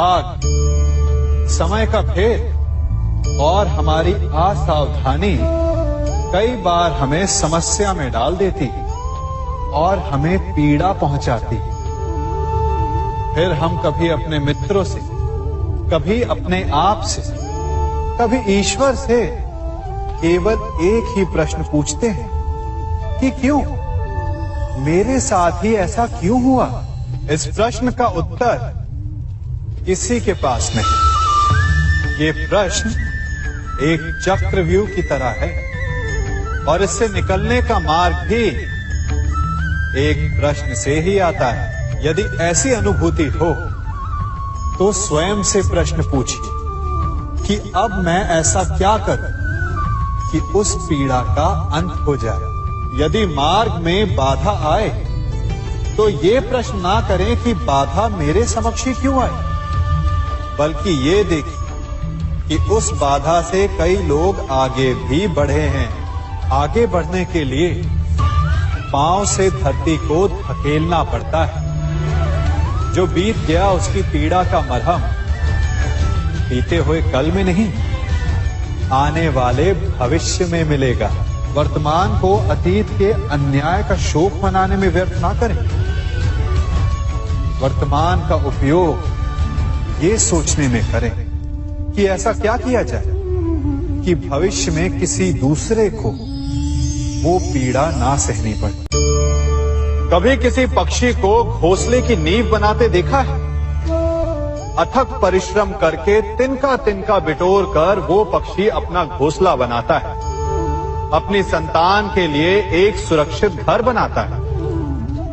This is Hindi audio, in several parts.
भाग, समय का भेद और हमारी असावधानी कई बार हमें समस्या में डाल देती और हमें पीड़ा पहुंचाती। फिर हम कभी अपने मित्रों से, कभी अपने आप से, कभी ईश्वर से केवल एक ही प्रश्न पूछते हैं कि क्यों, मेरे साथ ही ऐसा क्यों हुआ? इस प्रश्न का उत्तर किसी के पास नहीं। ये प्रश्न एक चक्रव्यूह की तरह है और इससे निकलने का मार्ग भी एक प्रश्न से ही आता है। यदि ऐसी अनुभूति हो तो स्वयं से प्रश्न पूछिए कि अब मैं ऐसा क्या करूं कि उस पीड़ा का अंत हो जाए। यदि मार्ग में बाधा आए तो ये प्रश्न ना करें कि बाधा मेरे समक्ष ही क्यों आई, बल्कि ये देखें कि उस बाधा से कई लोग आगे भी बढ़े हैं। आगे बढ़ने के लिए पांव से धरती को धकेलना पड़ता है। जो बीत गया उसकी पीड़ा का मरहम बीते हुए कल में नहीं, आने वाले भविष्य में मिलेगा। वर्तमान को अतीत के अन्याय का शोक मनाने में व्यर्थ ना करें। वर्तमान का उपयोग ये सोचने में करें कि ऐसा क्या किया जाए कि भविष्य में किसी दूसरे को वो पीड़ा ना सहनी पड़े। कभी किसी पक्षी को घोंसले की नींव बनाते देखा है? अथक परिश्रम करके तिनका तिनका बिटोर कर वो पक्षी अपना घोंसला बनाता है, अपनी संतान के लिए एक सुरक्षित घर बनाता है।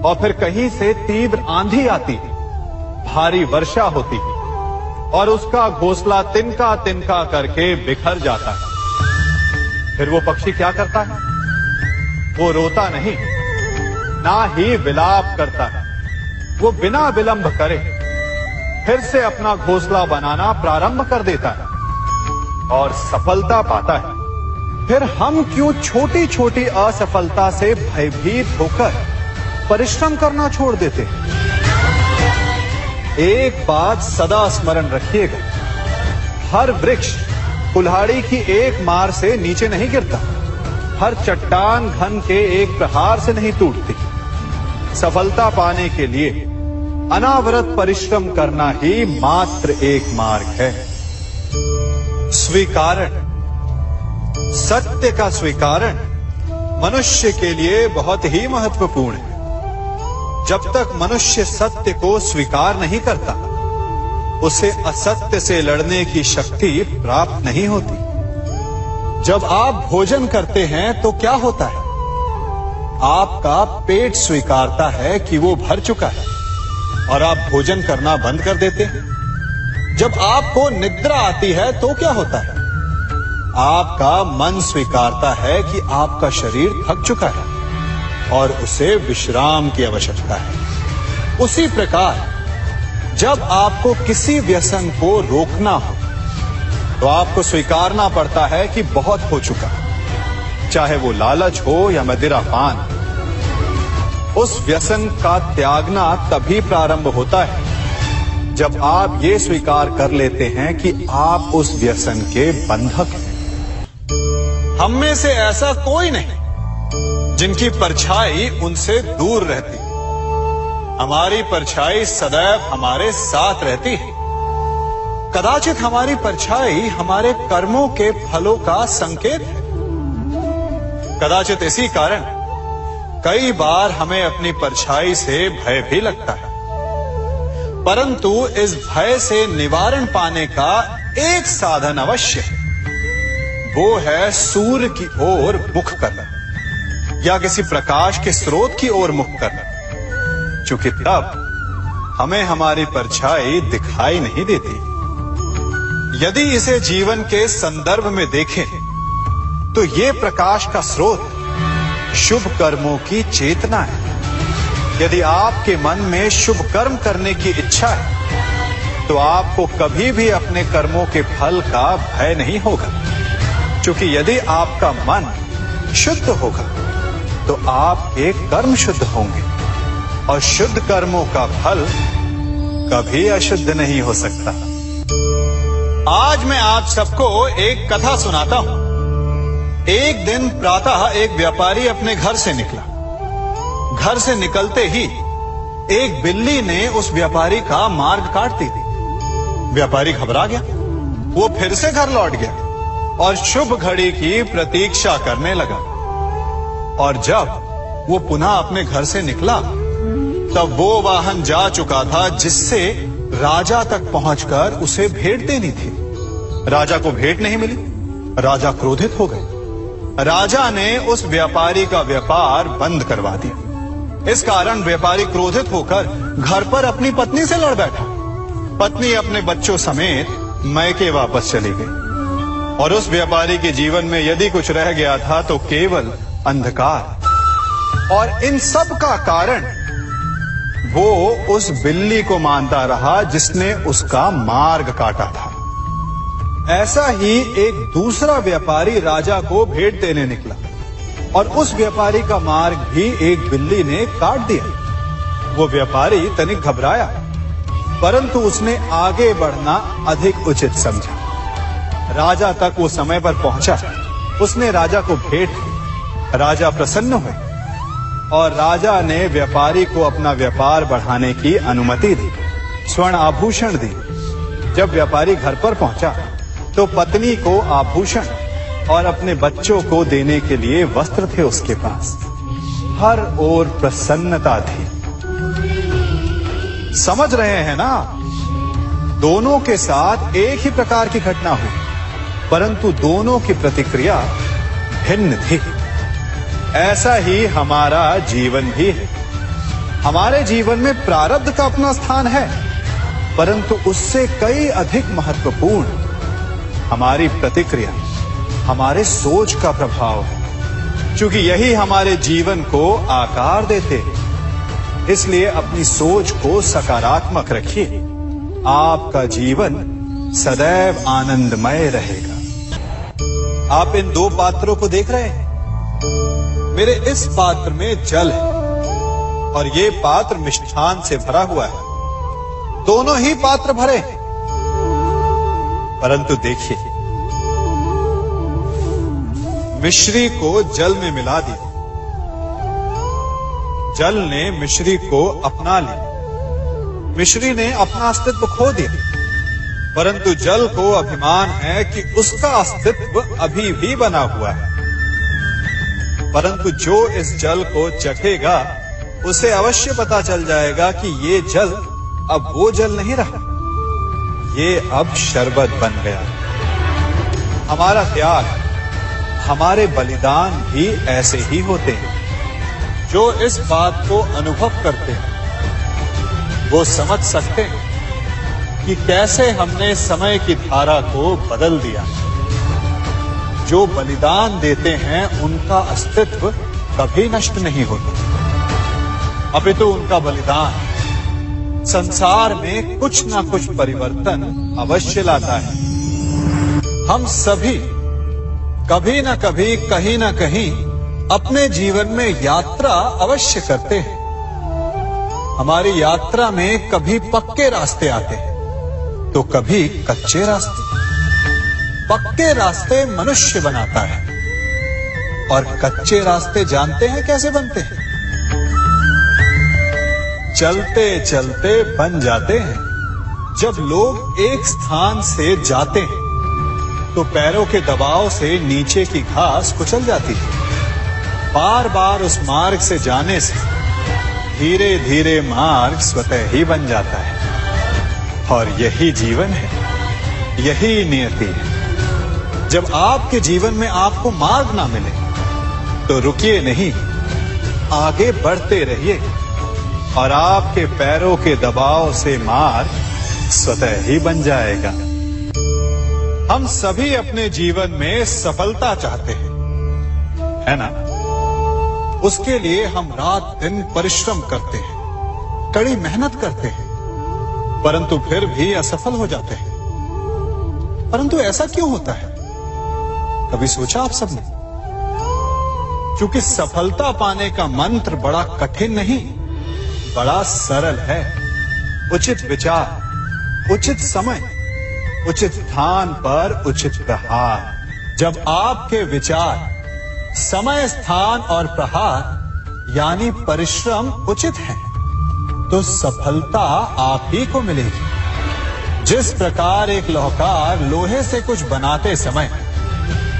और फिर कहीं से तीव्र आंधी आती है, भारी वर्षा होती है और उसका घोंसला तिनका तिनका करके बिखर जाता है। फिर वो पक्षी क्या करता है? वो रोता नहीं, ना ही विलाप करता है। वो बिना विलंब करे फिर से अपना घोंसला बनाना प्रारंभ कर देता है और सफलता पाता है। फिर हम क्यों छोटी छोटी असफलता से भयभीत होकर परिश्रम करना छोड़ देते हैं? एक बात सदा स्मरण रखिएगा, हर वृक्ष कुल्हाड़ी की एक मार से नीचे नहीं गिरता, हर चट्टान घन के एक प्रहार से नहीं टूटती। सफलता पाने के लिए अनावरत परिश्रम करना ही मात्र एक मार्ग है। स्वीकारण, सत्य का स्वीकारण मनुष्य के लिए बहुत ही महत्वपूर्ण है। जब तक मनुष्य सत्य को स्वीकार नहीं करता, उसे असत्य से लड़ने की शक्ति प्राप्त नहीं होती। जब आप भोजन करते हैं तो क्या होता है? आपका पेट स्वीकारता है कि वो भर चुका है और आप भोजन करना बंद कर देते हैं। जब आपको निद्रा आती है तो क्या होता है? आपका मन स्वीकारता है कि आपका शरीर थक चुका है और उसे विश्राम की आवश्यकता है। उसी प्रकार जब आपको किसी व्यसन को रोकना हो तो आपको स्वीकारना पड़ता है कि बहुत हो चुका, चाहे वो लालच हो या मदिरापान। उस व्यसन का त्यागना तभी प्रारंभ होता है जब आप ये स्वीकार कर लेते हैं कि आप उस व्यसन के बंधक हैं। हम में से ऐसा कोई नहीं जिनकी परछाई उनसे दूर रहती। हमारी परछाई सदैव हमारे साथ रहती है। कदाचित हमारी परछाई हमारे कर्मों के फलों का संकेत है। कदाचित इसी कारण कई बार हमें अपनी परछाई से भय भी लगता है, परंतु इस भय से निवारण पाने का एक साधन अवश्य है। वो है सूर्य की ओर मुख करना या किसी प्रकाश के स्रोत की ओर मुख करना, क्योंकि तब हमें हमारी परछाई दिखाई नहीं देती। यदि इसे जीवन के संदर्भ में देखें तो ये प्रकाश का स्रोत शुभ कर्मों की चेतना है। यदि आपके मन में शुभ कर्म करने की इच्छा है तो आपको कभी भी अपने कर्मों के फल का भय नहीं होगा, क्योंकि यदि आपका मन शुद्ध होगा तो आपके कर्म शुद्ध होंगे और शुद्ध कर्मों का फल कभी अशुद्ध नहीं हो सकता। आज मैं आप सबको एक कथा सुनाता हूं। एक दिन प्रातः एक व्यापारी अपने घर से निकला। घर से निकलते ही एक बिल्ली ने उस व्यापारी का मार्ग काट दी। व्यापारी घबरा गया। वो फिर से घर लौट गया और शुभ घड़ी की प्रतीक्षा करने लगा। और जब वो पुनः अपने घर से निकला तब वो वाहन जा चुका था जिससे राजा तक पहुंचकर उसे भेंट देनी थी। राजा को भेंट नहीं मिली। राजा क्रोधित हो गए। राजा ने उस व्यापारी का व्यापार बंद करवा दिया। इस कारण व्यापारी क्रोधित होकर घर पर अपनी पत्नी से लड़ बैठा। पत्नी अपने बच्चों समेत मैके वापस चली गई और उस व्यापारी के जीवन में यदि कुछ रह गया था तो केवल अंधकार। और इन सब का कारण वो उस बिल्ली को मानता रहा जिसने उसका मार्ग काटा था। ऐसा ही एक दूसरा व्यापारी राजा को भेंट देने निकला और उस व्यापारी का मार्ग भी एक बिल्ली ने काट दिया। वो व्यापारी तनिक घबराया, परंतु उसने आगे बढ़ना अधिक उचित समझा। राजा तक वो समय पर पहुंचा। उसने राजा को भेंट दी। राजा प्रसन्न हुए और राजा ने व्यापारी को अपना व्यापार बढ़ाने की अनुमति दी, स्वर्ण आभूषण दी। जब व्यापारी घर पर पहुंचा तो पत्नी को आभूषण और अपने बच्चों को देने के लिए वस्त्र थे उसके पास। हर ओर प्रसन्नता थी। समझ रहे हैं ना? दोनों के साथ एक ही प्रकार की घटना हुई, परंतु दोनों की प्रतिक्रिया भिन्न थी। ऐसा ही हमारा जीवन भी है। हमारे जीवन में प्रारब्ध का अपना स्थान है, परंतु उससे कई अधिक महत्वपूर्ण हमारी प्रतिक्रिया, हमारे सोच का प्रभाव है। क्योंकि यही हमारे जीवन को आकार देते हैं। इसलिए अपनी सोच को सकारात्मक रखिए। आपका जीवन सदैव आनंदमय रहेगा। आप इन दो पात्रों को देख रहे हैं। मेरे इस पात्र में जल है और ये पात्र मिष्ठान से भरा हुआ है। दोनों ही पात्र भरे हैं, परंतु देखिए, मिश्री को जल में मिला दिया। जल ने मिश्री को अपना लिया। मिश्री ने अपना अस्तित्व खो दिया, परंतु जल को अभिमान है कि उसका अस्तित्व अभी भी बना हुआ है। परंतु जो इस जल को चखेगा उसे अवश्य पता चल जाएगा कि ये जल अब वो जल नहीं रहा, ये अब शरबत बन गया। हमारा त्याग, हमारे बलिदान भी ऐसे ही होते हैं। जो इस बात को अनुभव करते हैं वो समझ सकते हैं कि कैसे हमने समय की धारा को बदल दिया। जो बलिदान देते हैं उनका अस्तित्व कभी नष्ट नहीं होता, अपितु उनका बलिदान संसार में कुछ ना कुछ परिवर्तन अवश्य लाता है। हम सभी कभी ना कभी, कहीं ना कहीं अपने जीवन में यात्रा अवश्य करते हैं। हमारी यात्रा में कभी पक्के रास्ते आते हैं तो कभी कच्चे रास्ते। पक्के रास्ते मनुष्य बनाता है और कच्चे रास्ते जानते हैं कैसे बनते हैं? चलते चलते बन जाते हैं। जब लोग एक स्थान से जाते हैं तो पैरों के दबाव से नीचे की घास कुचल जाती है। बार बार उस मार्ग से जाने से धीरे धीरे मार्ग स्वतः ही बन जाता है। और यही जीवन है, यही नियति है। जब आपके जीवन में आपको मार्ग ना मिले तो रुकिए नहीं, आगे बढ़ते रहिए और आपके पैरों के दबाव से मार्ग स्वतः ही बन जाएगा। हम सभी अपने जीवन में सफलता चाहते हैं, है ना? उसके लिए हम रात दिन परिश्रम करते हैं, कड़ी मेहनत करते हैं, परंतु फिर भी असफल हो जाते हैं। परंतु ऐसा क्यों होता है? कभी सोचा आप सबने? क्योंकि सफलता पाने का मंत्र बड़ा कठिन नहीं, बड़ा सरल है। उचित विचार, उचित समय, उचित स्थान पर उचित प्रहार। जब आपके विचार, समय, स्थान और प्रहार यानी परिश्रम उचित हैं, तो सफलता आप ही को मिलेगी। जिस प्रकार एक लोहार लोहे से कुछ बनाते समय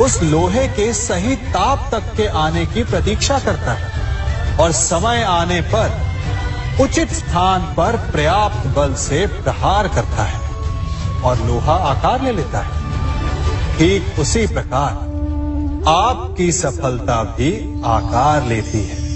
उस लोहे के सही ताप तक के आने की प्रतीक्षा करता है और समय आने पर उचित स्थान पर पर्याप्त बल से प्रहार करता है और लोहा आकार ले लेता है, ठीक उसी प्रकार आपकी सफलता भी आकार लेती है।